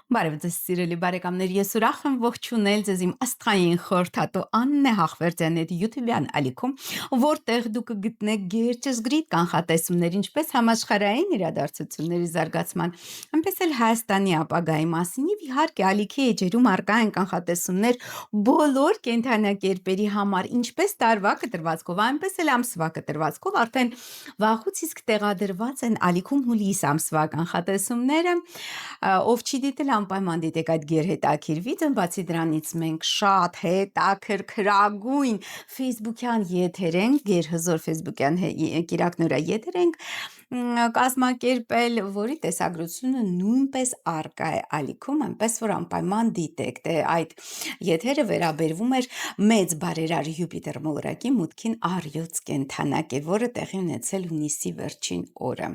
Բարև ձեզ սիրելի բարեկամներ, ես ուրախ եմ ողջունել ձեզ իմ աստղային խորհրդատու Աննե Հախվերդյանների YouTube-յան ալիքում, որտեղ դուք կգտնեք գերջզգրիտ կանխատեսումներ ինչպես համաշխարհային իրադարձությունների զարգացման, այնպես էլ Հայաստանի ապագայի մասին եւ իհարկե ալիքի էջերում առկա են կանխատեսումներ բոլոր կենդանակերպերի համար, ինչպես տարվա կտրվածքով, այնպես էլ ամսվա կտրվածքով, արդեն վաղուց իսկ տեղադրված են ալիքում հուլիս ամսվա կանխատեսումները, ով չի դիտել անպայման դիտեք այդ գերհետաքրքիր վիդեոն, բացի դրանից մենք շատ հետաքրքրագույն Facebook-յան եթեր ենք, գերհզոր Facebook-յան կիրակնորա եթեր ենք կազմակերպել, որի տեսագրությունը նույնպես առկա է ալիքում, այնպես որ անպայման դիտեք, այդ եթերը վերաբերվում էր մեծ բարերար Յուպիտեր մոլորակի մուտքին առյուծ կենդանակ է, որը տեղի ունեցել հունիսի վերջին օրը։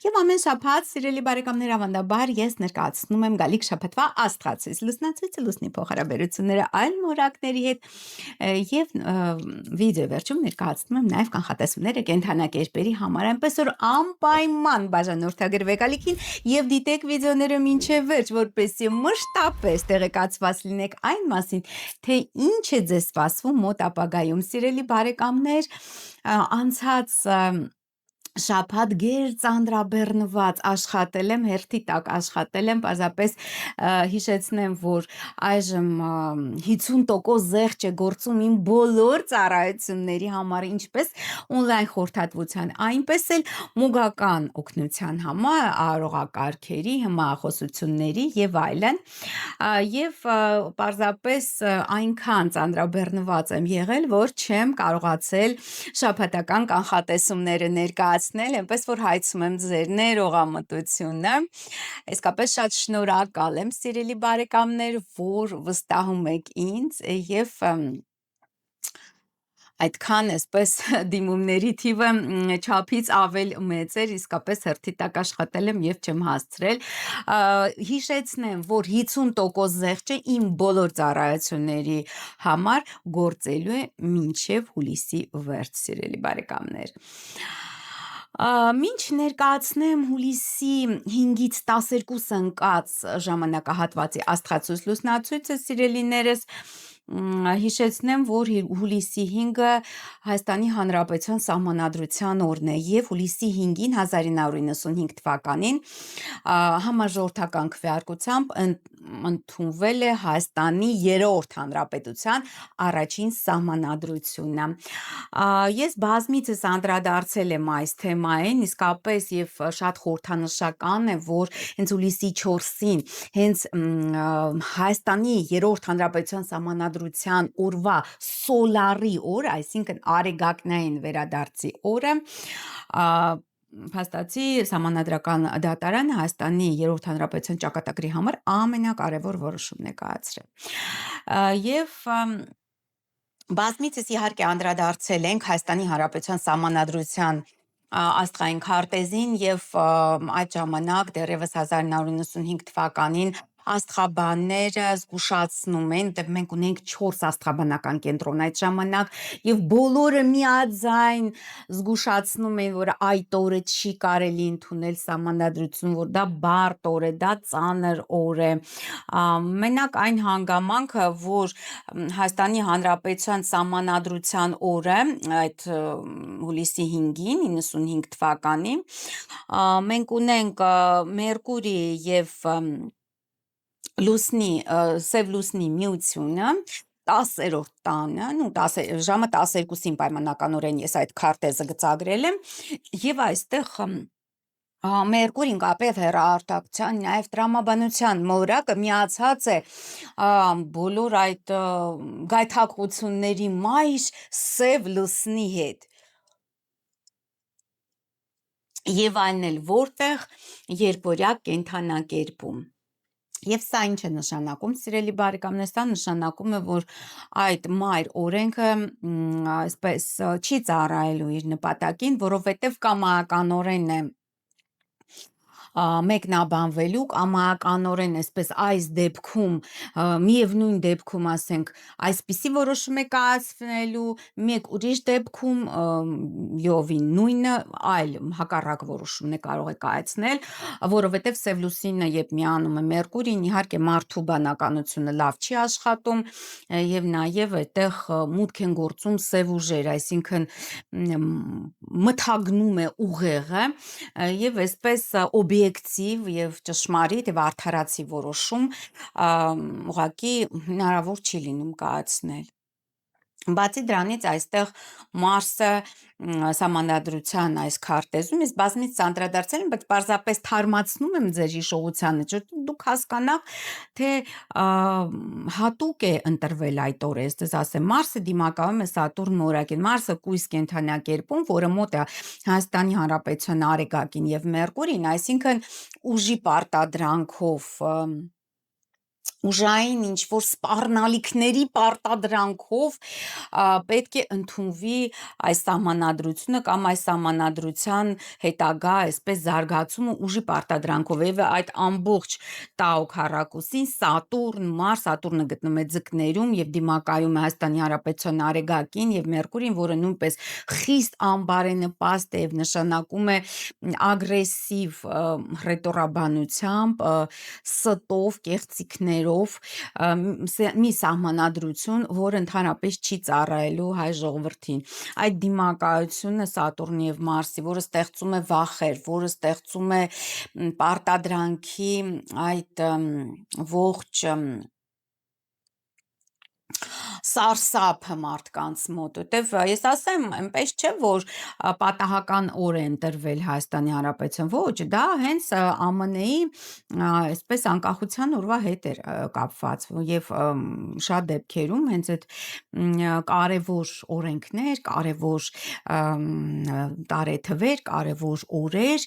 Եվ ամեն շաբաթ, սիրելի բարեկամներ, ավանդաբար ես ներկայացնում եմ գալիք շաբաթվա աստղացույց, լուսնացույցը, լուսնի փոխհարաբերությունները այլ մորակների հետ եւ վիդեո վերջում ներկայացնում եմ նաեւ կանխատեսումները կենդանակերպերի համար, այնպես որ անպայման բաժանորդագրվեք ալիքին եւ դիտեք վիդեոները մինչեւ վերջ, որպեսզի մշտապես տեղեկացված լինեք այն մասին, թե ինչ է ձեզ սպասվում մոտ ապագայում, սիրելի բարեկամներ, անցած շաբաթ ծանրաբեռնված աշխատել եմ, հերթի տակ աշխատել եմ, պարզապես հիշեցնեմ, որ այժմ 50% զեղչ է գործում իմ բոլոր ծառայությունների համար, ինչպես օնլայն խորհրդատվության, այնպես էլ մոգական օգնության համար, արողակարգերի, հմախոսությունների եւ այլն, եւ պարզապես այնքան ծանրաբեռնված եմ եղել, որ չեմ կարողացել շաբաթական կանխատեսումները ներկայացնել, այնպես որ հայցում եմ ձեր ներողամտությունը, իսկապես շատ շնորհակալ եմ սիրելի բարեկամներ, որ վստահում եք ինձ եւ այդքան այսպես դիմումների թիվը չափից ավել մեծ էր, իսկապես հերթի տակ աշխատել եմ եւ չեմ հասցրել, հիշեցնեմ, որ 50% զեղչը իմ բոլոր ծառայությունների համար գործելու է մինչեւ հուլիսի վերջ, սիրելի բարեկամներ։ Մինչ ներկայացնեմ հուլիսի 5-ից 12 ընկած ժամանակահատվածի աստղացույց լուսնացույցը, սիրելիներս, հիշեցնեմ, որ հուլիսի 5-ը Հայաստանի Հանրապետության Սահմանադրության օրն է եւ հուլիսի 5-ին 1995 թվականին համաժողովրդական քվեարկությամբ ընդունվել է Հայաստանի 3-րդ Հանրապետության առաջին Սահմանադրությունը։ Ես բազմիցս անդրադարձել եմ այս թեմային, իսկապես եւ շատ խորհրդանշական է, որ հենց հուլիսի 4-ին, հենց Հայաստանի 3-րդ Հանրապետության Սահմանադրության օրվա սոլարի օր, այսինքն արեգակնային վերադարձի օրը, փաստացի Սահմանադրական դատարանը Հայաստանի 3-րդ Հանրապետության ճակատագրի համար ամենակարևոր որոշումն է կայացրել։ Եվ բազմիցս իհարկե անդրադարձել ենք Հայաստանի Հանրապետության Սահմանադրության աստղային քարտեզին եւ այդ ժամանակ դեռևս 1995 թվականին աստղաբանները զգուշացնում են, դեռ մենք ունենք 4 աստղաբանական կենտրոն այդ ժամանակ եւ բոլորը միաձայն զգուշացնում են, որ այդ օրը չի կարելի ընդունել Սահմանադրություն, որ դա բարդ օր է, դա ծանր օր է։ Մենակ այն հանգամանքը, որ Հայաստանի Հանրապետության Սահմանադրության օրը, այդ հուլիսի 5-ին 95 թվականին, մենք ունենք Մերկուրի եւ Սև լուսնի միությունը 10-րդ տանը, ժամը 12-ին պայմանականորեն ես այդ քարտեզը գծագրել եմ եւ այստեղ Մերկուրին կապև հեռահաղորդակցության, նաև տրամաբանության մոլորակը միացած է բոլոր այդ գայթակղությունների մայր սև լուսնի հետ։ Եվ այն էլ որտեղ երբորյա կենդանակերպում։ Եվ սա ինչ է նշանակում, սիրելի բարեկամներ, սա նշանակում է, որ այդ մայր օրենքը այսպես չի ծառայելու իր նպատակին, որովհետև կամականորեն է մեկնաբանվելու կամականորեն այսպես այս դեպքում միևնույն դեպքում ասենք այսպիսի որոշում է կայացնելու, մեկ ուրիշ դեպքում յովին նույնը այլ հակառակ որոշումն է կարող է կայացնել, որովհետև սև լուսինը երբ միանում է Մերկուրին, իհարկե մարդու բանականությունը լավ չի աշխատում եւ նաեւ այդտեղ մուտք են գործում սև ուժեր, այսինքն մթագնում է ուղեղը եւ այսպես օբյեկտիվ եւ ճշմարիտ եւ արդարացի որոշում ուղղակի հնարավոր չի լինում կայացնել։ Բացի դրանից այստեղ Մարսը սահմանադրության այս քարտեզում ես բազմից անդրադարձել եմ, բայց պարզապես թարմացնում եմ ձեր հիշողությանը, որ դուք հասկանաք, թե հատուկ է ընտրվել այդ օրը, ես ասեմ, Մարսը դիմակայում է Սատուրն օրակին, Մարսը կույս կենդանակերպում, որը մոտ է Հայաստանի Հանրապետության Արեգակին եւ Մերկուրին, այսինքն ուժի պարտադրանքով ուժային ինչ-որ սպառնալիքների պարտադրանքով պետք է ընդունվի այս սահմանադրությունը կամ այս սահմանադրության հետագա այսպես զարգացումը ուժի պարտադրանքով եւ այդ ամբողջ տաո քառակուսին Սատուրնը գտնում է ձկներում եւ դիմակայում է Հայաստանի Հանրապետության Արեգակին եւ Մերկուրին, որը նույնպես խիստ անբարենպաստ է եւ նշանակում է ագրեսիվ հռետորաբանությամբ, ստով, կեղծիքներով մի սահմանադրություն, որը ընդհանրապես չի ծառայելու հայ ժողովրդին։ Այդ դիմակայությունը Սատուրնի եւ Մարսի, որը ստեղծում է վախեր, որը ստեղծում է պարտադրանքի այդ ողջ սարսափը մարդկանց մոտ, որտեվ ես ասեմ, այնպես չէ, որ պատահական օր է ընտրվել Հայաստանի Հանրապետության, ոչ, դա հենց ԱՄՆ-ի այսպես անկախության օրվա հետ էր կապված եւ շատ դեպքերում հենց այդ կարևոր օրենքներ, կարևոր տարեթվեր, կարևոր օրեր,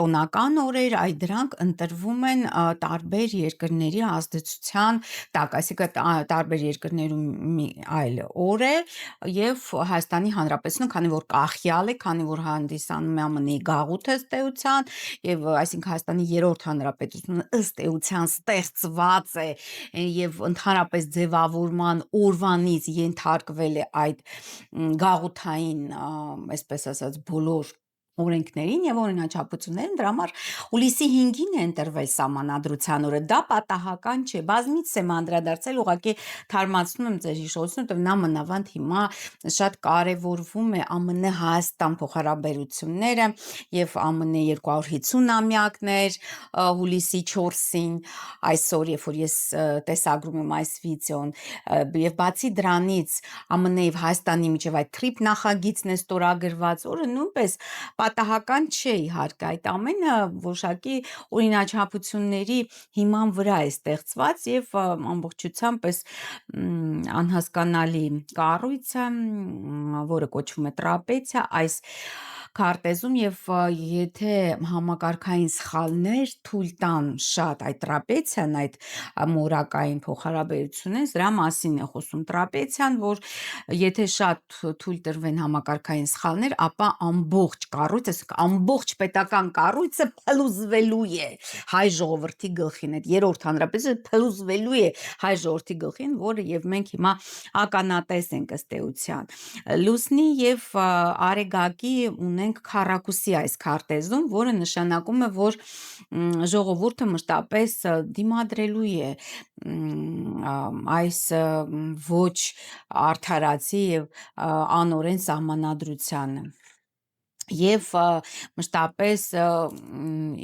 տոնական օրեր, այդ դրանք ընտրվում են տարբեր երկրների ազդեցության տակ, այսինքն տարբեր երկրներում այլ օր է եւ Հայաստանի Հանրապետությունը, քանի որ կախյալ է, քանի որ հանդիսանում է ԱՄՆ-ի գաղութը ըստ էության եւ այսինքն Հայաստանի երրորդ հանրապետությունը ըստ էության ստեղծված է եւ ընդհանրապես ձևավորման օրվանից ենթարկվել է այդ գաղութային, այսպես ասած, բոլոր օրենքներին եւ օրինաչափություններին, դրա համար հուլիսի 5-ին է ընտրվել սահմանադրության օրը, դա պատահական չէ, բազմից եմ անդրադարձել, ուղղակի թարմացնում եմ ձեր հիշողությունը, որտեղ նա մնավանդ հիմա շատ կարևորվում է ԱՄՆ-Հայաստան փոխհարաբերությունները եւ ԱՄՆ 250-ամյակներ հուլիսի 4-ին, այսօր, երբ որ ես տեսագրում եմ այս վիդեոն, եւ բացի դրանից ԱՄՆ եւ Հայաստանի միջև այդ թրիփ նախագիծն է ստորագրված, որը նույնպես պատահական չէ իհարկե, այդ ամենը որոշակի օրինաչափությունների հիման վրա է ստեղծված եւ ամբողջությամբ այս անհասկանալի կառույցը, որը կոչվում է տրապեցիա, այս քարտեզում եւ եթե համակարգային սխալներ թույլ տան շատ այդ տրապեցիան, այդ մորակային փոխհարաբերությունն, դրա մասին է խոսում տրապեցիան, որ եթե շատ թույլ տրվեն համակարգային սխալներ, ապա ամբողջ կառույցը, ամբողջ պետական կառույցը փլուզվելու է հայ ժողովրդի գլխին, այդ երրորդ հանրապետությունը փլուզվելու է հայ ժողովրդի գլխին, որը եւ մենք հիմա ականատես ենք ըստ էության։ Լուսնի եւ Արեգակի ունենք քառակուսի այս քարտեզում, որը նշանակում է, որ ժողովուրդը մշտապես դիմադրելու է այս ոչ արդարացի եւ անօրեն սահմանադրությանը եւ մշտապես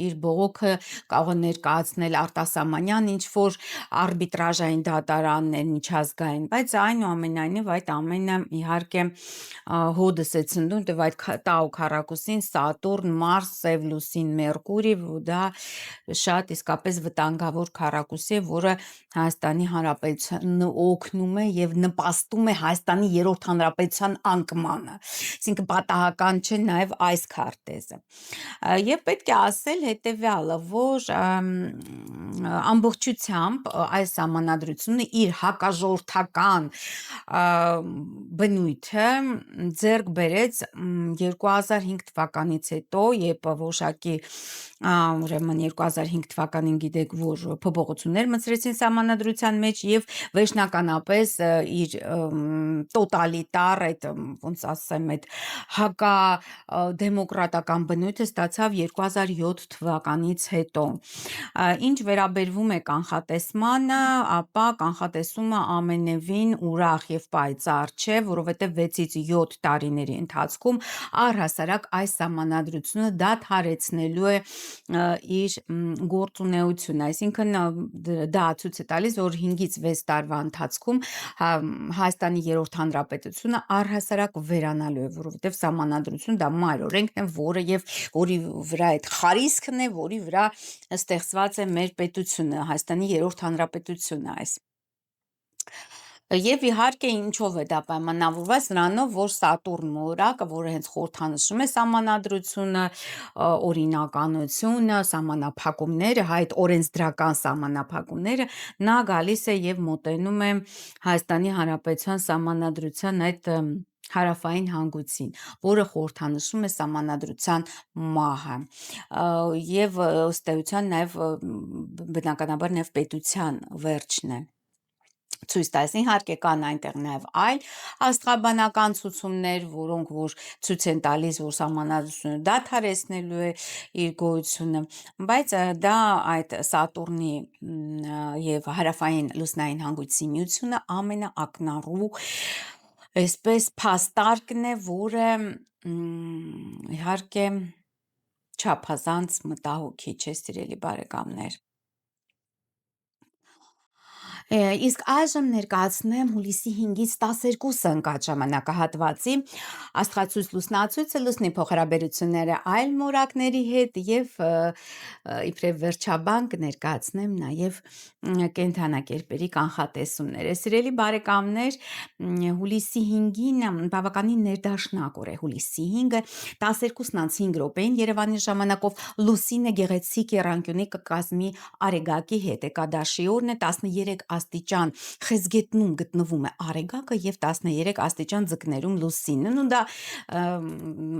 իր բողոքը կարող է ներկայացնել արտասահմանյան ինչ-որ արբիտրաժային դատարաններ միջազգային, բայց այնուամենայնիվ այդ ամենը իհարկե հոդս է ցնդում, դե այդ տաո քառակուսին Սատուրն, Մարս, Սև լուսին, Մերկուրի, դա շատ իսկապես վտանգավոր քառակուսի է, որը Հայաստանի Հանրապետությանը օգնում է եւ նպաստում է Հայաստանի երրորդ հանրապետության անկմանը։ Այսինքն պատահական չէ նաեւ այս քարտեզը։ Եվ պետք է ասել հետևյալը, որ ամբողջությամբ այս սահմանադրությունը իր հակաժողովրդական բնույթը ձեռք բերեց 2005 թվականից հետո, երբ որոշակի ուրեմն 2005 թվականին գիտեք, որ փոփոխություններ մտցրեցին սահմանադրության մեջ եւ վերջնականապես իր տոտալիտար այդ ոնց ասեմ այդ հակա դեմոկրատական բնույթը ստացավ 2007 թվականից հետո։ Ինչ վերաբերվում է կանխատեսմանը, ապա կանխատեսումը ամենևին ուրախ եւ պայծառ չէ, որովհետեւ 6-ից 7 տարիների ընթացքում առհասարակ այս սահմանադրությունը դադարեցնելու է իր գործունեությունը, այսինքն դա ցույց է տալիս, որ 5-ից 6 տարվա ընթացքում Հայաստանի երրորդ հանրապետությունը առհասարակ վերանալու է, որովհետև սահմանադրությունը դա մայր օրենքն է, որը եւ որի վրա այդ խարիսքն է, որի վրա ստեղծված է մեր պետությունը, Հայաստանի երրորդ հանրապետությունը այս։ Եվ իհարկե ինչով է դա պայմանավորված նրանով, որ Սատուրն մորակը, որը հենց խորհրդանշում է սահմանադրությունը, օրինականությունը, սահմանափակումները, այդ օրենսդրական սահմանափակումները, նա գալիս է եւ մոտենում է Հայաստանի Հանրապետության սահմանադրության այդ հարավային հանգույցին, որը խորհրդանշում է սահմանադրության մահը եւ ըստ էության նաեւ բնականաբար նաեւ պետության վերջն է ցույց տալիս, իհարկե կան այնտեղ նաև այլ աստղաբանական ցուցումներ, որոնք որ ցույց են տալիս, որ սահմանադրությունը դադարեցնելու է իր գոյությունը, բայց դա այդ Սատուրնի եւ հարավային լուսնային հանգույցի միությունը ամենաակնառու այսպես փաստարկն է, որը իհարկե չափազանց մտահոգիչ է, սիրելի բարեկամներ։ Իսկ այժմ ներկայացնեմ հուլիսի 5-ից 12 ընկած ժամանակահատվածի աստղացույց լուսնացույցը, լուսնի փոխհարաբերությունները այլ մորակների հետ եւ իբրև վերջաբան կներկայացնեմ նաեւ կենդանակերպերի կանխատեսումները։ Սիրելի բարեկամներ, հուլիսի 5-ին բավականին ներդաշնակ օր է հուլիսի 5-ը 12:05 րոպեին Երևանի ժամանակով լուսինը գեղեցիկ եռանկյունի կկազմի Արեգակի հետ։ Էկադաշի օրն է 13 աստիճան խեցգետնում գտնվում է Արեգակը եւ 13 աստիճան ձկներում լուսինն ու դա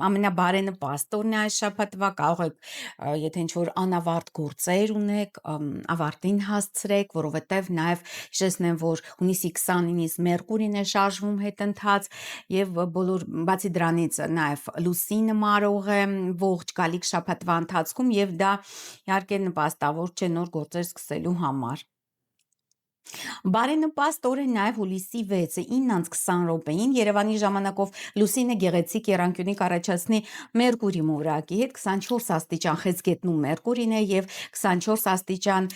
ամենաբարենպաստ օրն է այս շաբաթվա, կարող եք եթե ինչ-որ անավարտ գործեր ունեք, ավարտին հասցրեք, որովհետեւ նաեւ հիշեցնեմ, որ հունիսի 29-ից Մերկուրին է շարժվում հետընթաց եւ բոլոր բացի դրանից նաեւ լուսինը մարող է ողջ գալիք շաբաթվա ընթացքում եւ դա իհարկե նպաստավոր չէ նոր գործեր սկսելու համար։ Բարենպաստ օր է նաև հուլիսի 6-ը 9:20 րոպեին Երևանի ժամանակով լուսինը գեղեցիկ եռանկյունի կառաջացնի Մերկուրի մորակի հետ 24 աստիճան խեցգետնում Մերկուրին է եւ 24 աստիճան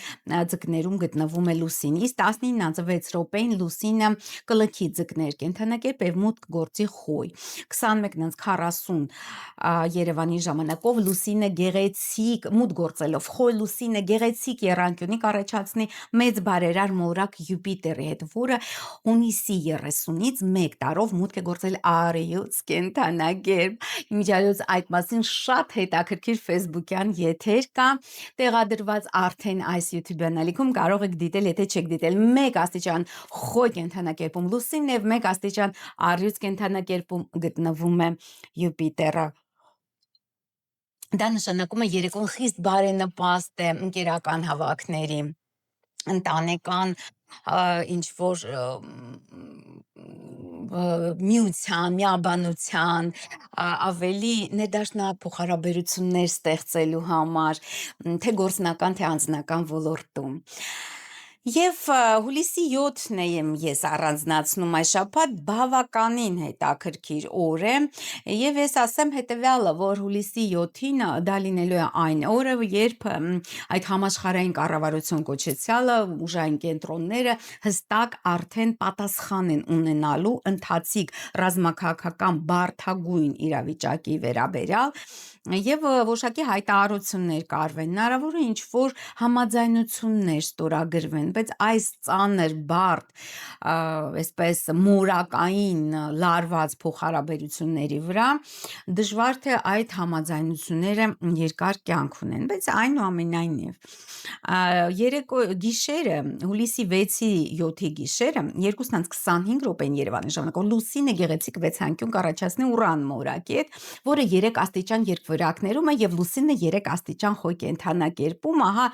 ձկներում գտնվում է լուսին։ Իսկ 19:06 րոպեին լուսինը կլքի ձկներ կենդանակերպ եւ մուտք գործի խոյ։ 21:40 Երևանի ժամանակով լուսինը գեղեցիկ մուտք գործելով խոյ լուսինը գեղեցիկ եռանկյունի կառաջացնի մեծ բարերար մորակ Յուպիտերի հետ, որը հունիսի 30-ից 1 տարով մուտք է գործել Արեուց կենդանակերպ։ Իմիջիայլոց այդ մասին շատ հետաքրքիր Facebook-յան եթեր կա, տեղադրված արդեն այս YouTube-յան ալիքում կարող եք դիտել, եթե չեք դիտել 1 աստիճան խոյ կենդանակերպում լուսինն եւ 1 աստիճան Արեուց կենդանակերպում գտնվում է Յուպիտերը։ Դա նշանակում է երեկոն խիստ բարենպաստ է ընկերական հավաքների, ընտանեկան ինչ որ միության, միաբանության, ավելի ներդաշնակ փոխհարաբերություններ ստեղծելու համար, թե գործնական, թե անձնական ոլորտում։ Եվ հուլիսի 7-ն եմ ես առանձնացնում այս շաբաթ բավականին հետաքրքիր օր է եւ ես ասեմ հետեւյալը, որ հուլիսի 7-ին դա լինելու է այն օրը, երբ այդ համաշխարհային կառավարություն կոչեցյալը ուժային կենտրոնները հստակ արդեն պատասխան են ունենալու ընթացիկ ռազմաքաղաքական բարդագույն իրավիճակի վերաբերյալ եւ որոշակի հայտարարություններ կարվեն, հնարավոր է ինչ որ համաձայնություններ ստորագրվեն, ունեն, բայց այս ծանր, բարդ, այսպես մորակային լարված փոխհարաբերությունների վրա դժվար թե այդ համաձայնությունները երկար կյանք ունեն, բայց այնուամենայնիվ երեկո գիշերը հուլիսի 6-ի 7-ի գիշերը 2:25 րոպեին Երևանի ժամանակով լուսինը գեղեցիկ վեցանկյուն կառաջացնի Ուրան մորակի հետ, որը 3 աստիճան երկվրակներում է եւ լուսինը 3 աստիճան խոյ կենդանակերպում, ահա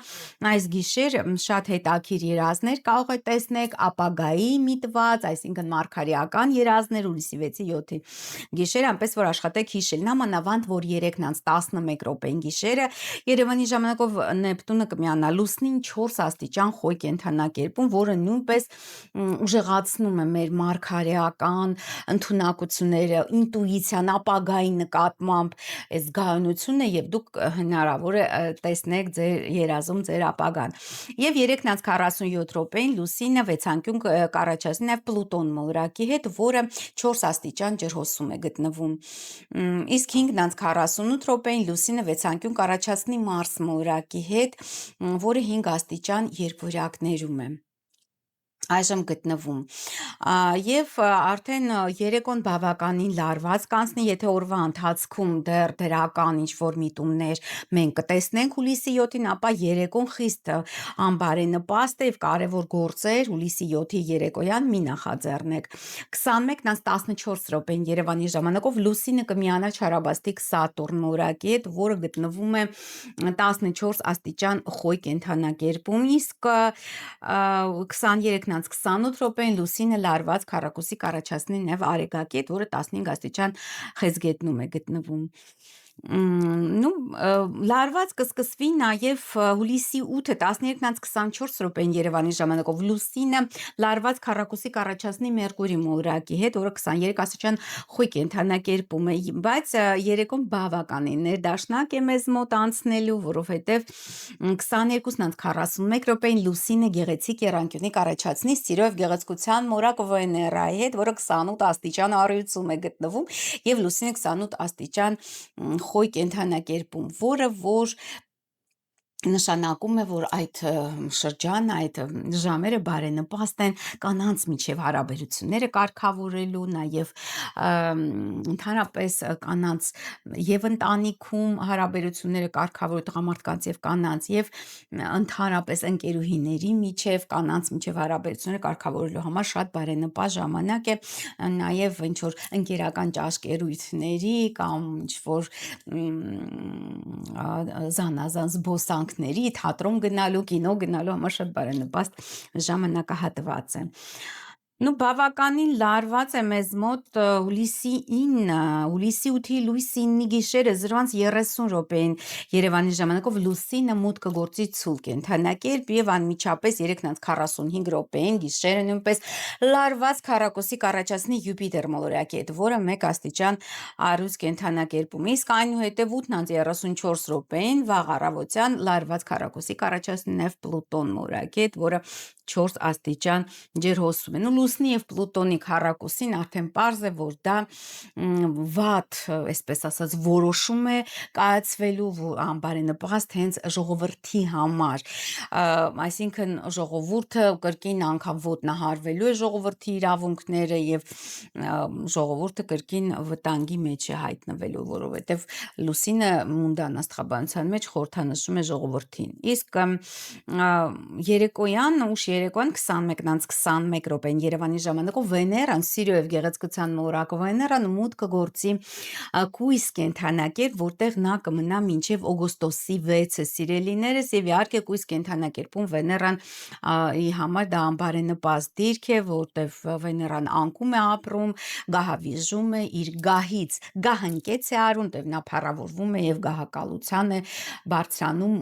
այս գիշեր շատ հետաքրքիր երազներ կարող եք տեսնել ապագայի միտված, այսինքն մարգարեական երազներ հուլիսի 6-ի 7-ի գիշերը, այնպես որ աշխատեք հիշել, նամանավանդ որ 3:11 րոպեին գիշերը Երևանի ժամանակով Նեպտունը կմիանա լուսնին 4 աստիճան խոյ կենդանակերպում, որը նույնպես ուժեղացնում է մեր մարգարեական ընդունակությունները, ինտուիցիան, ապագայի նկատմամբ այս գայունությունը եւ դուք հնարավոր է տեսնեք ձեր երազում ձեր ապագան։ Եվ 3:47 րոպեին լուսինը վեցանկյուն կառաջացնի նաեւ Պլուտոն մոլորակի հետ, որը 4 աստիճան ջրհոսում է գտնվում։ Իսկ 5:48 րոպեին լուսինը վեցանկյուն կառաջացնի Մարս մոլորակի հետ, որը 5 աստիճան երկվորյակներում է այժմ գտնվում եւ արդեն երեկոն բավականին լարված կանցնի, եթե օրվա ընթացքում դեռ դրական ինչ-որ միտումներ մենք կտեսնենք հուլիսի 7-ին, ապա երեկոն խիստ անբարենպաստ է եւ կարեւոր գործեր հուլիսի 7-ի երեկոյան մի նախաձեռնեք։ 21:14 րոպեին Երևանի ժամանակով լուսինը կմիանա չարաբաստիկ Սատուրն մորակի հետ, որը գտնվում է 14 աստիճան խոյ կենդանակերպում, իսկ 23:28 րոպեին լուսինը լարված քառակուսի կառաջացնի նաև Արեգակի հետ, որը 15 աստիճան խեցգետնում է գտնվում։ Լարված կսկսվի նաև հուլիսի 8-ը 13:24 րոպեին Երևանի ժամանակով լուսինը լարված քառակուսի կառաջացնի Մերկուրի մոլորակի հետ, որը 23 աստիճան խոյ կենդանակերպում է, բայց երեկոն բավականին ներդաշնակ է մեզ մոտ անցնելու, որովհետև 22:41 րոպեին լուսինը գեղեցիկ եռանկյունի կառաջացնի Սիրո եւ գեղեցկության մորակ Վեներայի հետ, որը 28 աստիճան առյուծում է գտնվում եւ լուսինը 28 աստիճան խոյ կենդանակերպում, որը որ նշանակում է, որ այդ շրջանը, այդ ժամերը բարենպաստ են կանանց միջև հարաբերությունները կարգավորելու, նաև ընդհանրապես կանանց եւ ընտանիքում հարաբերությունները կարգավորելու տղամարդկանց եւ կանանց եւ ընդհանրապես ընկերուհիների միջև, կանանց միջև հարաբերությունները կարգավորելու համար շատ բարենպաստ ժամանակ է, նաև ինչ որ ընկերական ճաշկերույթների կամ ինչ որ զանազան զբոսանքների, թատրոն գնալու, կինո գնալու համար շատ բարենպաստ ժամանակահատված է։ Բավականին լարված է մեզ մոտ հուլիսի 9, հուլիսի 8-ի լույս 9-ի գիշերը 0:30 րոպեին Երևանի ժամանակով լուսինը մուտք կգործի ցուլ կենդանակերպ եւ անմիջապես 3:45 րոպեին գիշերը նույնպես լարված քառակուսի կառաջացնի Յուպիտեր մոլորակի հետ, որը 1 աստիճան առյուծ կենդանակերպում, իսկ այնուհետև 8:34 րոպեին վաղ առավոտյան լարված քառակուսի կառաջացնի նաեւ Պլուտոն մոլորակի հետ, որը 4 աստիճան ջրհոսում է։ Լուսնի եւ Պլուտոնի քառակուսին արդեն պարզ է, որ դա վատ, այսպես ասած, որոշում է կայացվելու անբարենպաստ հենց ժողովրդի համար, այսինքն ժողովուրդը կրկին անգամ ոտնահարվելու է ժողովրդի իրավունքները եւ ժողովուրդը կրկին վտանգի մեջ է հայտնվելու, որովհետեւ լուսինը մունդան աստղաբանության մեջ խորհրդանշում է ժողովրդին։ Իսկ երեկոյան ուշ երեկոյան 21:21 րոպեին Երևանի ժամանակով Վեներան Սիրո եւ գեղեցկության մոլորակ Վեներան մուտք կգործի կույս կենդանակերպ, որտեղ նա կմնա մինչև օգոստոսի 6-ը սիրելիներս եւ իհարկե կույս կենդանակերպում Վեներան համար դա անբարենպաստ դիրք է, որտեղ Վեներան անկում է ապրում, գահավիժում է իր գահից, գահընկեց է արում, տեղ նա փառավորվում է եւ գահակալության է բարձրանում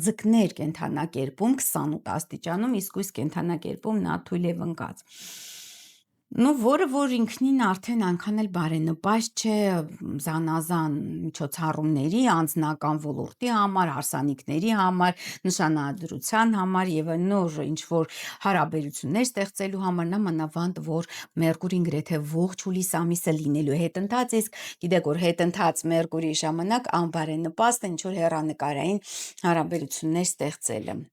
ձկներ կենդանակերպում 28 աստիճանում, իսկ ույս կենդանակերպում նա թույլ է ընկած։ Որը որ ինքնին արդեն այնքան էլ բարենպաստ չէ զանազան միջոցառումների, անձնական ոլորտի համար, հարսանիքների համար, նշանադրության համար եւ նոր ինչ որ հարաբերություններ ստեղծելու համար, նամանավանդ որ Մերկուրին գրեթե ողջ հուլիս ամիսը լինելու է հետընթաց, իսկ գիտեք որ հետընթաց Մերկուրիի ժամանակ անբարենպաստ է ինչ որ հեռանկարային հարաբերություններ ստեղծելը։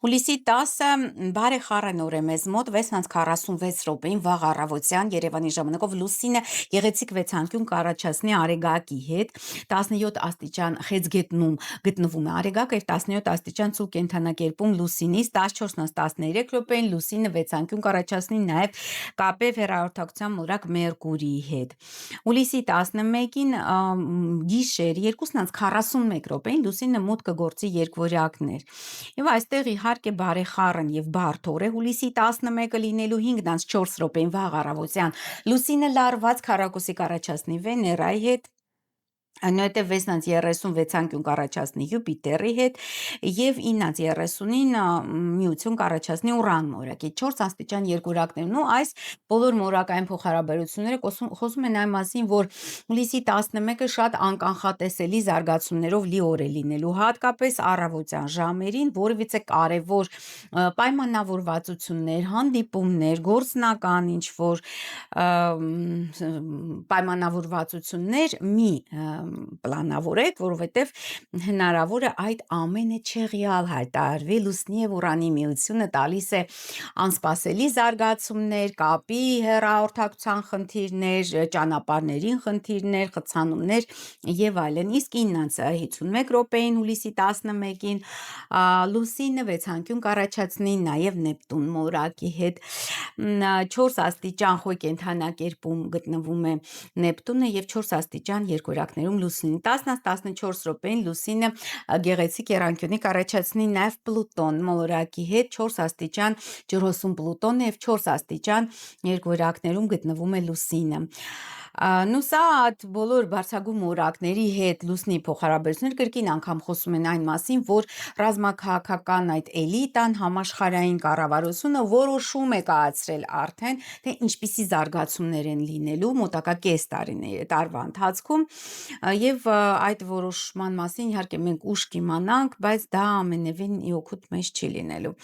Հուլիսի 10-ը բարեխառն օր է մեզ մոտ 6:46 րոպեին վաղ առավոտյան Երևանի ժամանակով լուսինը գեղեցիկ վեցանկյուն կառաջացնի Արեգակի հետ 17 աստիճան խեցգետնում գտնվում է Արեգակը եւ 17 աստիճան ցուրտ կենթանակերպում լուսինից 14-13 րոպեին լուսինը վեցանկյուն կառաջացնի նաեւ կապև հեռահաղորդակցության մոլորակ Մերկուրիի հետ Հուլիսի 11-ին գիշեր 2:41 րոպեին լուսինը մուտք կգործի երկվորյակներ Եվ այստեղ իհարկե բարեխառն եւ բարդ օր է հուլիսի 11-ը լինելու 5:04 րոպեին վաղ առավոտյան լուսինը լարված քառակուսի կառաջացնի Վեներայի հետ Այնուհետև 6:36 կառաջացնի Յուպիտերի հետ եւ 9:39 միություն կառաջացնի Ուրանն օրակի 4 աստիճան երկորակներն ու այս բոլոր մորակային փոխհարաբերությունները խոսում են այն մասին, որ հուլիսի 11-ը շատ անկանխատեսելի զարգացումներով լի օր է լինելու, հատկապես առավոտյան ժամերին, որևիցե կարևոր պայմանավորվածություններ, հանդիպումներ, գործնական ինչ-որ պայմանավորվածություններ մի պլանավորեք, որովհետև հնարավոր է այդ ամենը չեղյալ հայտարարվի լուսնի եւ Ուրանի միությունը տալիս է անսպասելի զարգացումներ, կապի հեռահաղորդակցության խնդիրներ, ճանապարհներին խնդիրներ, խցանումներ եւ այլն։ Իսկ 9:51 րոպեին հուլիսի 11-ին լուսինը վեցանկյուն կառաջացնի նաեւ Նեպտուն մորակի հետ 4 աստիճան խոյ կենթանակերպում գտնվում է Նեպտունը եւ 4 աստիճան երկորակներում լուսինի 10-14 րոպեին լուսինը գեղեցիկ եռանկյունի կառաջացնի նաեւ Պլուտոն մոլորակի հետ 4 աստիճան ջրհոսում Պլուտոնը եւ 4 աստիճան երկորակներում գտնվում է լուսինը Նու սա այդ բոլոր բարձրագույն մորակների հետ լուսնի փոխհարաբերություններ կրկին անգամ խոսում են այն մասին, որ ռազմաքաղաքական այդ էլիտան համաշխարհային կառավարությունը որոշում է կայացրել արդեն, թե ինչպիսի զարգացումներ են լինելու մոտակա կես տարվա ընթացքում եւ այդ որոշման մասին իհարկե մենք ուշ կիմանանք, բայց դա ամենևին իօգուտ մեզ չի լինելու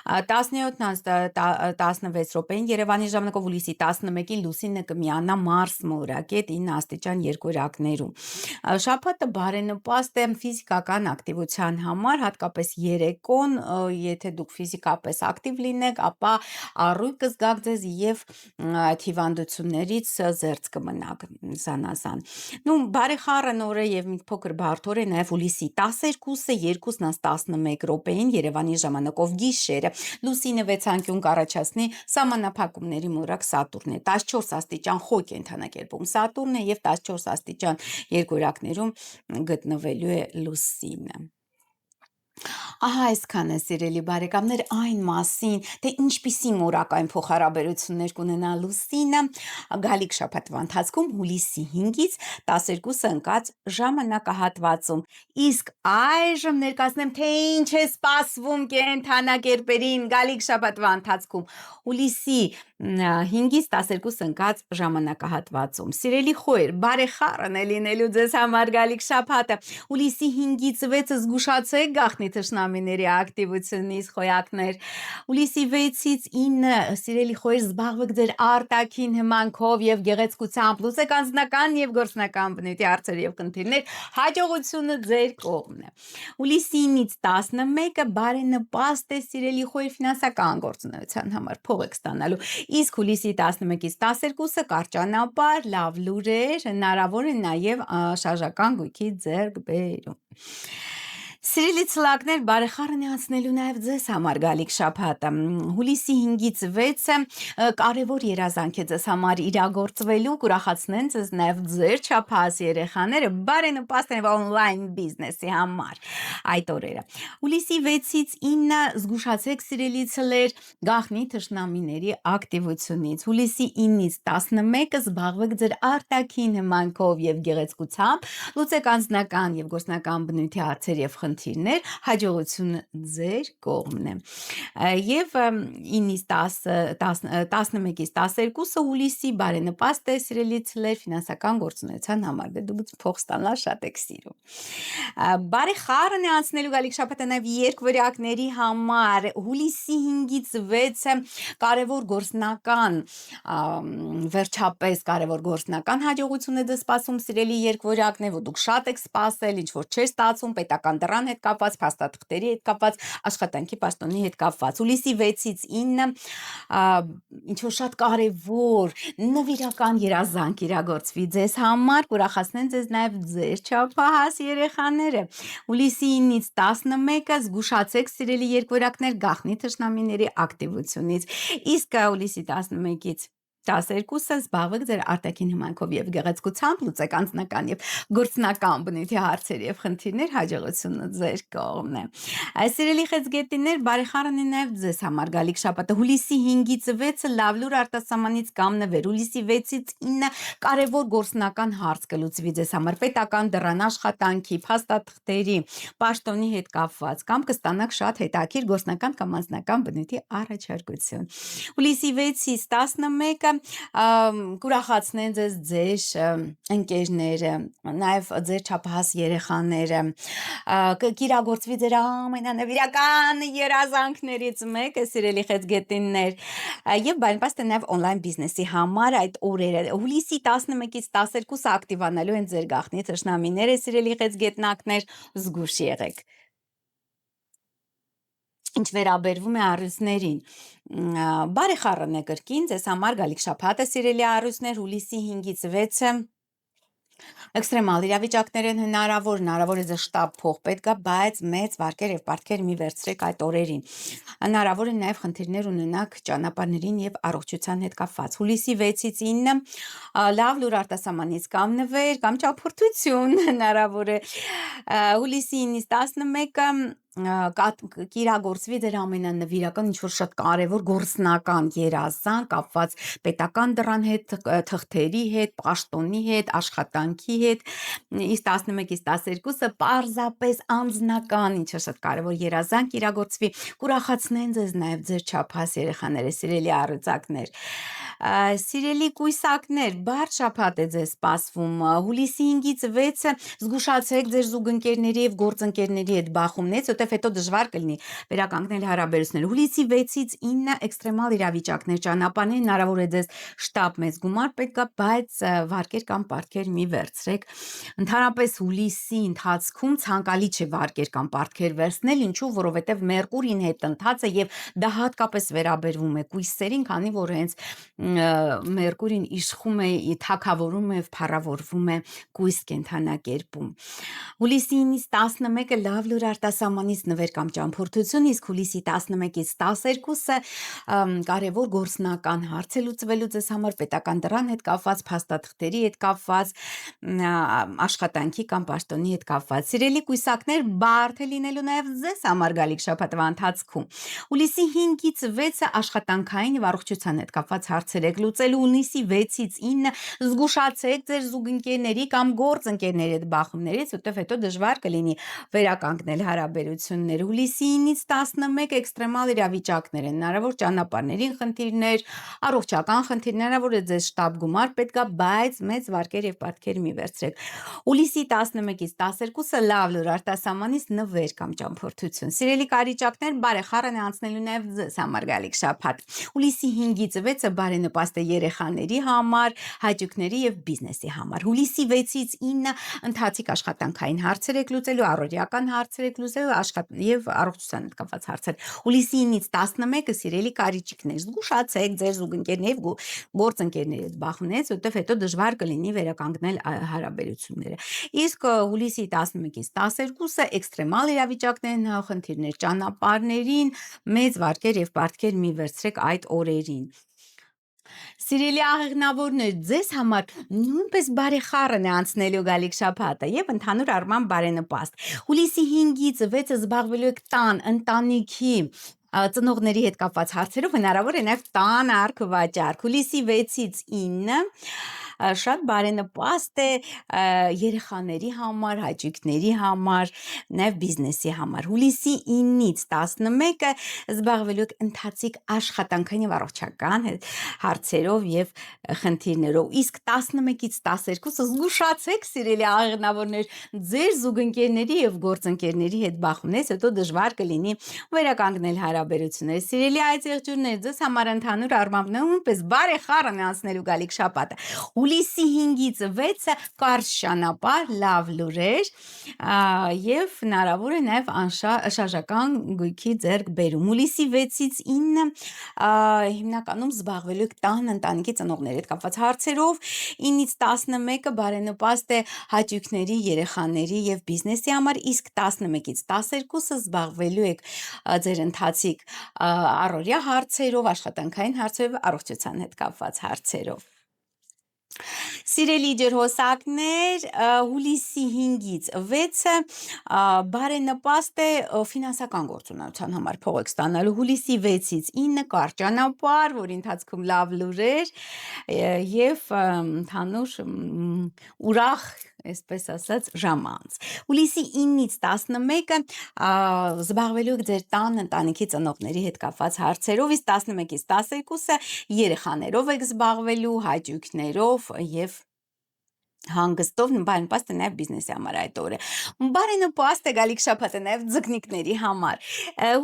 17:16 րոպեին Երևանի ժամանակով հուլիսի 11-ին լուսինը կմիանա Մարս մորակետ 9 աստիճան երկորակներում Շաբաթը բարենպաստ է ֆիզիկական ակտիվության համար, հատկապես երեկոն, եթե դուք ֆիզիկապես ակտիվ լինեք, ապա առույգ կզգաք ձեզ եւ այդ հիվանդություններից զերծ կմնաք զանազան։ Նու բարեխառն օր է եւ մի փոքր բարդ օր է նաեւ հուլիսի 12-ը 2:11 րոպեին Երևանի ժամանակով գիշերը լուսինը վեցանկյուն կառաջացնի սահմանափակումների մորակ Սատուրն է 14 աստիճան խոյ կենթանակերպում Սատուրն է եւ 14 աստիճան երկորակներում գտնվելու է լուսինը Ահա այսքանը սիրելի բարեկամներ այն մասին, թե ինչպիսի մորակային փոխհարաբերություններ կունենա լուսինը գալիք շաբաթվա ընթացքում հուլիսի 5-ից 12-ը ընկած ժամանակահատվածում։ Իսկ այժմ ներկայացնեմ, թե ինչ է սպասվում կենդանակերպերին գալիք շաբաթվա ընթացքում հուլիսի 5-ից 12 ընկած ժամանակահատվածում։ Սիրելի խոյր, բարեխառն է լինելու ձեզ համար գալիք շաբաթը։ Հուլիսի 5-ից 6-ը զգուշացեք գաղտնի թշնամիների ակտիվությունից խոյակներ։ Հուլիսի 6-ից 9 սիրելի խոյր զբաղվեք ձեր արտաքին հմանքով եւ գեղեցկությամբ, լուծեք անձնական եւ գործնական բնույթի հարցեր եւ խնդիրներ, հաջողությունը ձեր կողմն է։ Հուլիսի 9-ից 11-ը բարենպաստ է սիրելի խոյր ֆինանսական գործունեության համար փող եք ստանալու։ Իսկ հուլիսի 11-ից 12-ը կարճանապար, լավ լուրեր, հնարավոր է նաեւ շարժական գույքի ձեռքբերում։ Սիրելի ցլակներ, բարեխառն է անցնելու նաև ձեզ համար գալիք շաբաթը։ Հուլիսի 5-ից 6-ը կարևոր երազանք է ձեզ համար իրագործվելու, կուրախացնեն ձեզ նաև ձեր չափահաս երեխաները, բարենպաստ են օնլայն բիզնեսի համար այդ օրերը։ Հուլիսի 6-ից 9-ը զգուշացեք սիրելի ցլեր գաղտնի թշնամիների ակտիվությունից։ Հուլիսի 9-ից 11-ը զբաղվեք ձեր արտաքին հմանքով եւ գեղեցկությամբ, լուծեք անձնական եւ գործնական բնույթի հարցեր եւ խնդիրներ, հաջողությունը ձեր կողմն է։ Եվ 9-ից 11-ից 12-ը հուլիսի բարենպաստ է սիրելի ցլեր ֆինանսական գործունեության համար, դուք փող ստանալ շատ եք սիրում։ Բարեխառն է անցնելու գալիք շաբաթը նաև երկվորյակների համար։ Հուլիսի 5-ից 6-ը կարևոր գործնական վերջապես կարևոր գործնական հաջողություն է դες սպասում սիրելի երկվորյակներ, որ դուք շատ եք սպասել, ինչ որ չէր ստացվում, պետական դրան հետ կապված, փաստաթղթերի հետ կապված, աշխատանքի պաշտոնի հետ կապված։ Հուլիսի 6-ից 9 ինչ որ շատ կարևոր նվիրական երազանք իրագործվի ձեզ համար, կուրախացնեն ձեզ նաև ձեր չափահաս երեխաները։ Հուլիսի 9-ից 11-ը զգուշացեք սիրելի երկորակներ գաղտնի թշնամիների ակտիվությունից, իսկ հուլիսի 11-ից 12-ը զբաղվեք ձեր արտաքին հմայքով եւ գեղեցկությամբ, լուծեք անձնական եւ գործնական բնույթի հարցեր եւ խնդիրներ, հաջողությունը ձեր կողմն է։ Սիրելի խեցգետիներ, բարեխառն է նաեւ ձեզ համար գալիք շաբաթը։ Հուլիսի 5-ից 6-ը լավ լուր արտասահմանից կամ նվեր, հուլիսի 6-ից 9 կարևոր գործնական հարց կլուծվի ձեզ համար, պետական դրան, աշխատանքի, փաստաթղթերի, պաշտոնի հետ կապված, կամ կստանաք շատ հետաքրքիր գործնական կամ անձնական բնույթի առաջարկություն։ Հուլիսի 6-ից 11-ը կուրախացնեն ձեզ ձեր ընկերները, նաև ձեր չափահաս երեխաները, կիրագործվի ձեր ամենանվիրական երազանքներից մեկը, սիրելի խեցգետիններ, եւ բարենպաստ է նաև օնլայն բիզնեսի համար այդ օրերը։ Հուլիսի 11-ից 12-ը ակտիվանալու են ձեր գաղտնի թշնամիները, սիրելի խեցգետնակներ, զգուշ եղեք։ Ինչ վերաբերվում է առույցներին, բարեխառն է կրկին ձեզ համար գալիք շաբաթը, սիրելի առույցներ, հուլիսի 5-ից 6-ը էքստրեմալ իրավիճակներ են հնարավոր է ձեզ շտապ փող պետք է, բայց մեծ վարկեր եւ պարտքեր մի վերցրեք այդ օրերին։ Հնարավոր է նաեւ խնդիրներ ունենաք ճանապարհներին եւ առողջության հետ կապված։ Հուլիսի 6-ից 9-ը լավ լուր արտասահմանից կամ նվեր, կամ ճամփորդություն հնարավոր է։ Հուլիսի 9-ից 11-ը կիրագործվի ձեր ամենանվիրական ինչ-որ շատ կարևոր գործնական երազանք կապված պետական դրան հետ, թղթերի հետ, պաշտոնի հետ, աշխատանքի հետ, իսկ 11-ից 12-ը պարզապես անձնական ինչ-որ շատ կարևոր երազանք իրագործվի, կուրախացնեն ձեզ նաև ձեր չափահաս երեխաները, սիրելի առյուծակներ։ Սիրելի կույսակներ, բարդ շաբաթ է ձեզ սպասվում։ Հուլիսի 5-ից 6-ը զգուշացեք ձեր զուգընկերների եւ գործընկերների հետ բախումներից, որտեղ հետո դժվար կլինի վերականգնել հարաբերությունները։ Հուլիսի 6-ից 9-ը էքստրեմալ իրավիճակներ, ճանապարհներ, հնարավոր է ձեզ շտապ մեծ գումար պետք է, բայց վարկեր կամ պարտքեր մի վերցրեք։ Ընդհանրապես հուլիսի ընթացքում ցանկալի չէ վարկեր կամ պարտքեր վերցնել, ինչու, որովհետև Մերկուրին հետ ընթաց է եւ դա հատկապես վերաբերվում է կույսերին, քանի որ հենց Մերկուրին իշխում է, թագավորում է, փառավորվում է կույս կենդանակերպում։ Հուլիսի 9-ից 11-ը լավ լուր արտասահմանից նվեր կամ ճամփորդություն, իսկ հուլիսի 11-ից 12-ը կարևոր գործնական հարց է լուծվելու ձեզ համար, պետական դրան հետ կապված, փաստաթղթերի հետ կապված, աշխատանքի կամ պաշտոնի հետ կապված։ Սիրելի կույսակներ, բարդ է լինելու նաև ձեզ համար գալիք շաբաթվա ընթացքում։ Հուլիսի 5-ից 6-ը աշխատանքային եւ առողջության հետ կապված հարցեր եք լուծելու, հուլիսի 6-ից 9-ը զգուշացեք ձեր զուգընկերների կամ գործընկերների հետ բախումներից, որտեղ հետո դժվար կլինի վերականգնել հարաբերությունները։ Հուլիսի 9-ից 11-ը էքստրեմալ իրավիճակներ են, հնարավոր ճանապարհներին խնդիրներ, առողջական խնդիրներ, հնարավոր է ձեզ շտապ գումար պետք է, բայց մեծ վարկեր եւ պարտքեր մի վերցրեք։ Հուլիսի 11-ից 12-ը լավ լուր արտասահմանից նվեր կամ ճամփորդություն։ Սիրելի կարիճակներ, բարեխառն է անցնելու նաև ձեզ համար գալիք շաբաթ։ Հուլիսի 5-ից 6-ը բարենպաստ է երեխաների համար, հաճույքների եւ բիզնեսի համար։ Հուլիսի 6-ից 9-ը ընթացիկ աշխատանքային հարցեր եք լուծելու, առօրյական հարցեր եք լուծելու եւ առողջության հետ կապված հարցեր։ Հուլիսի 9-ից 11-ը սիրելի կարիճիկներ, զգուշացեք ձեր զուգընկերների եւ գործընկերների հետ բախումներից, որտեղ հետո դժվար կլինի վերականգնել հարաբերությունները։ Իսկ հուլիսի 11-ից 12-ը էքստրեմալ իրավիճակներն խնդիրներ ճանապարհներին, մեծ վարկեր եւ պարտքեր մի վերցրեք այդ օրերին։ Սիրելի աղեղնավորներ, ձեզ համար նույնպես բարեխառն է անցնելու գալիք շաբաթը եւ ընդհանուր առմամբ բարենպաստ։ Հուլիսի 5-ից 6-ը զբաղվելու եք տան, ընտանիքի, ծնողների հետ կապված հարցերով, հնարավոր է նաև տան արք վաճառք։ Հուլիսի 6-ից 9-ը շատ բարենպաստ է երեխաների համար, հաճույքների համար, նաև բիզնեսի համար։ Հուլիսի 9-ից 11-ը զբաղվելու եք ընթացիկ աշխատանքային եւ առողջական հարցերով եւ խնդիրներով։ Իսկ 11-ից 12-ը զգուշացեք, սիրելի աղեղնավորներ, ձեր զուգընկերների եւ գործընկերների հետ բախումներից, հետո դժվար կլինի վերականգնել հարաբերությունները։ Սիրելի այծ եղջյուրներ, ձեզ համար ընդհանուր առմամբ նույնպես բարեխառն է անցնելու գալիք շաբաթը։ Հուլիսի 5-ից 6-ը կարճ ճանապարհ, լավ լուրեր եւ հնարավոր է նաեւ շարժական գույքի ձեռք բերում։ Հուլիսի 6-ից 9-ը հիմնականում զբաղվելու եք տան ընտանիքի ծնողների հետ կապված հարցերով, 9-ից 11-ը բարենպաստ է հաճույքների, երեխաների եւ բիզնեսի համար, իսկ 11-ից 12-ը զբաղվելու եք ձեր ընթացիկ առօրյա հարցերով, աշխատանքային հարցերով, առողջության հետ կապված հարցերով։ Սիրելի ջրհոսակներ, հուլիսի 5-ից 6-ը բարենպաստ է ֆինանսական գործունեության համար փող եք ստանալու, հուլիսի 6-ից 9-ը կարճ ճանապարհ, որի ընթացքում լավ լուրեր եւ ընդհանուր ուրախ, այսպես ասած, ժամանց։ Հուլիսի 9-ից 11-ը զբաղվելու եք ձեր տան ընտանիքի ծնողների հետ կապված հարցերով, իսկ 11-ից 12-ը երեխաներով եք զբաղվելու, հաճույքներով եւ հանգստով, բարենպաստ է նաև բիզնեսի համար այդ օրը։ Բարենպաստ է գալիք շաբաթը նաև ձկնիկների համար։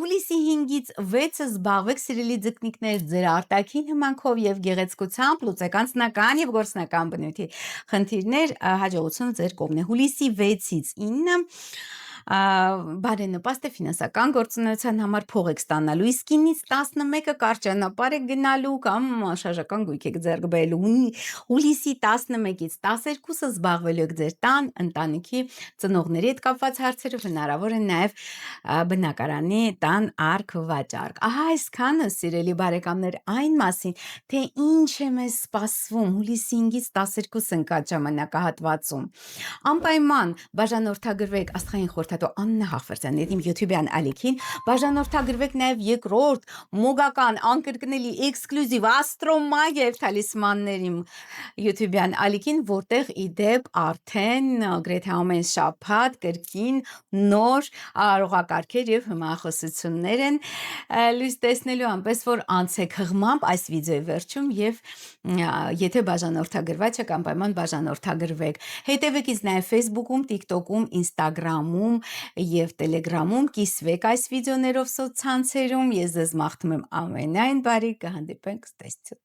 Հուլիսի 5-ից 6-ը զբաղվեք սիրելի ձկնիկներ ձեր արտաքին հմանքով եւ գեղեցկությամբ, լուծեք անձնական եւ գործնական բնույթի խնդիրներ, հաջողությունը ձեր կողմն է։ Հուլիսի 6-ից 9-ը բարենպաստ է ֆինանսական գործունեության համար փող եք ստանալու, իսկ 9-ից 11-ը կարճ ճանապարհ եք գնալու կամ շարժական գույք եք ձեռք բերելու։ Հուլիսի 11-ից 12-ը զբաղվելու եք ձեր տան ընտանիքի ծնողների հետ կապված հարցերով, հնարավոր է նաև բնակարանի տան արք վաճառք։ Ահա այսքանը, սիրելի բարեկամներ, այն մասին, թե ինչ է մեզ սպասվում հուլիսի 5-ից 12 ընկած ժամանակահատվածում։ Անպայման բաժանորդագրվեք Աստղային խորհրդատու Աննա Հաղվերդյանի YouTube-յան ալիքին, բաժանորդագրվեք նաև երկրորդ մոգական անկրկնելի էքսկլյուզիվ աստրոմագիա եւ թալիսմանների YouTube-յան ալիքին, որտեղ իդեպ արդեն գրեթե ամեն շաբաթ կրկին նոր արողակարգեր եւ հմախոսություններ են լույս տեսնելու, այնպես որ անցեք հղմամբ այս վիդեոյի վերջում եւ եթե բաժանորդագրված եք, անպայման բաժանորդագրվեք։ Հետևեք ինձ նաև Facebook-ում, TikTok-ում, Instagram-ում եւ Telegram-ում, կիսվեք այս վիդեոներով սոցցանցերում։ Ես ձեզ մաղթում եմ ամենայն բարի, կհանդիպենք ստեսություն։